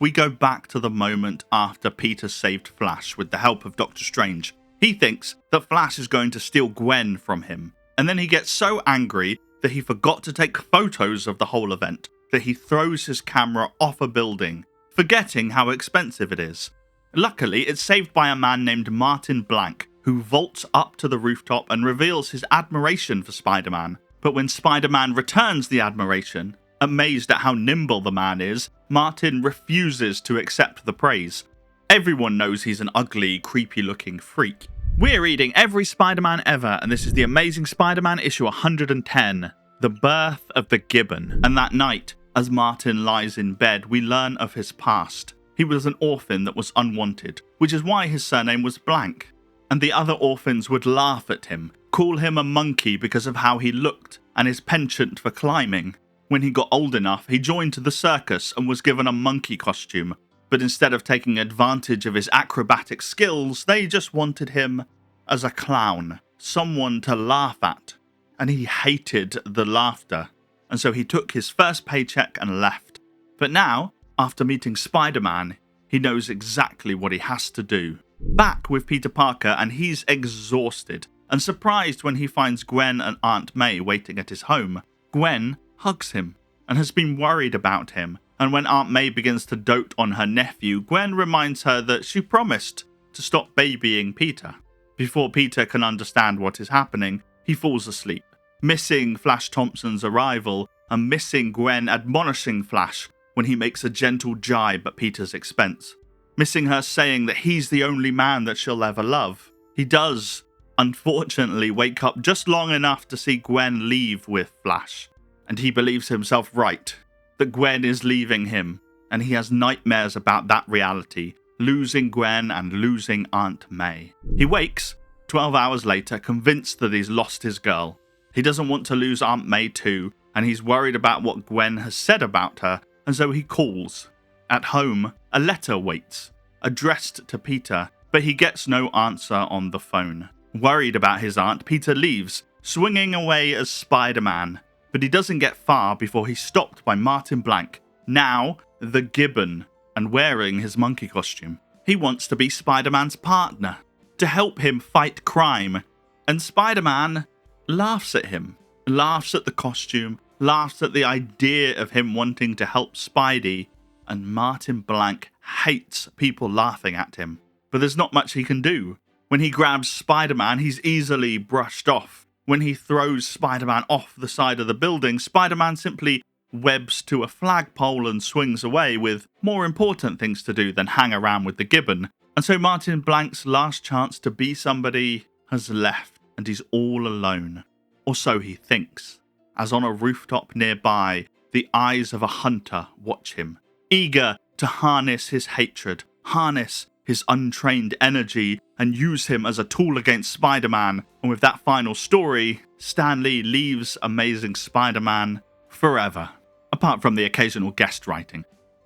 We go back to the moment after Peter saved Flash with the help of Doctor Strange. He thinks that Flash is going to steal Gwen from him, and then he gets so angry that he forgot to take photos of the whole event that he throws his camera off a building, forgetting how expensive it is. Luckily, it's saved by a man named Martin Blank, who vaults up to the rooftop and reveals his admiration for Spider-Man. But when Spider-Man returns the admiration, amazed at how nimble the man is, Martin refuses to accept the praise. Everyone knows he's an ugly, creepy-looking freak. We're reading every Spider-Man ever, and this is the Amazing Spider-Man issue 110, The Birth of the Gibbon. And that night, as Martin lies in bed, we learn of his past. He was an orphan that was unwanted, which is why his surname was Blank. And the other orphans would laugh at him, call him a monkey because of how he looked and his penchant for climbing. When he got old enough, he joined the circus and was given a monkey costume. But instead of taking advantage of his acrobatic skills, they just wanted him as a clown, someone to laugh at. And he hated the laughter. And so he took his first paycheck and left. But now, after meeting Spider-Man, he knows exactly what he has to do. Back with Peter Parker, and he's exhausted and surprised when he finds Gwen and Aunt May waiting at his home. Gwen hugs him and has been worried about him, and when Aunt May begins to dote on her nephew, Gwen reminds her that she promised to stop babying Peter. Before Peter can understand what is happening, he falls asleep, missing Flash Thompson's arrival and missing Gwen admonishing Flash when he makes a gentle jibe at Peter's expense, missing her saying that he's the only man that she'll ever love. He does, unfortunately, wake up just long enough to see Gwen leave with Flash, and he believes himself right, that Gwen is leaving him, and he has nightmares about that reality, losing Gwen and losing Aunt May. He wakes 12 hours later, convinced that he's lost his girl. He doesn't want to lose Aunt May too, and he's worried about what Gwen has said about her, and so he calls. At home, a letter waits, addressed to Peter, but he gets no answer on the phone. Worried about his aunt, Peter leaves, swinging away as Spider-Man, but he doesn't get far before he's stopped by Martin Blank, now the Gibbon, and wearing his monkey costume. He wants to be Spider-Man's partner, to help him fight crime, and Spider-Man laughs at him, laughs at the costume, laughs at the idea of him wanting to help Spidey, and Martin Blank hates people laughing at him. But there's not much he can do. When he grabs Spider-Man, he's easily brushed off. When he throws Spider-Man off the side of the building, Spider-Man simply webs to a flagpole and swings away with more important things to do than hang around with the Gibbon. And so Martin Blank's last chance to be somebody has left, and he's all alone. Or so he thinks. As on a rooftop nearby, the eyes of a hunter watch him, eager to harness his hatred, harness his untrained energy, and use him as a tool against Spider-Man. And with that final story, Stan Lee leaves Amazing Spider-Man forever, apart from the occasional guest writing.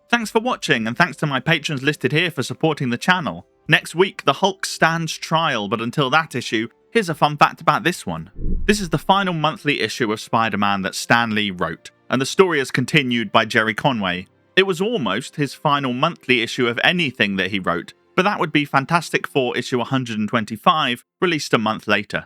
Thanks for watching, and thanks to my patrons listed here for supporting the channel. Next week, the Hulk stands trial, but until that issue, here's a fun fact about this one. This is the final monthly issue of Spider-Man that Stan Lee wrote, and the story is continued by Jerry Conway. It was almost his final monthly issue of anything that he wrote, but that would be Fantastic Four issue 125, released a month later.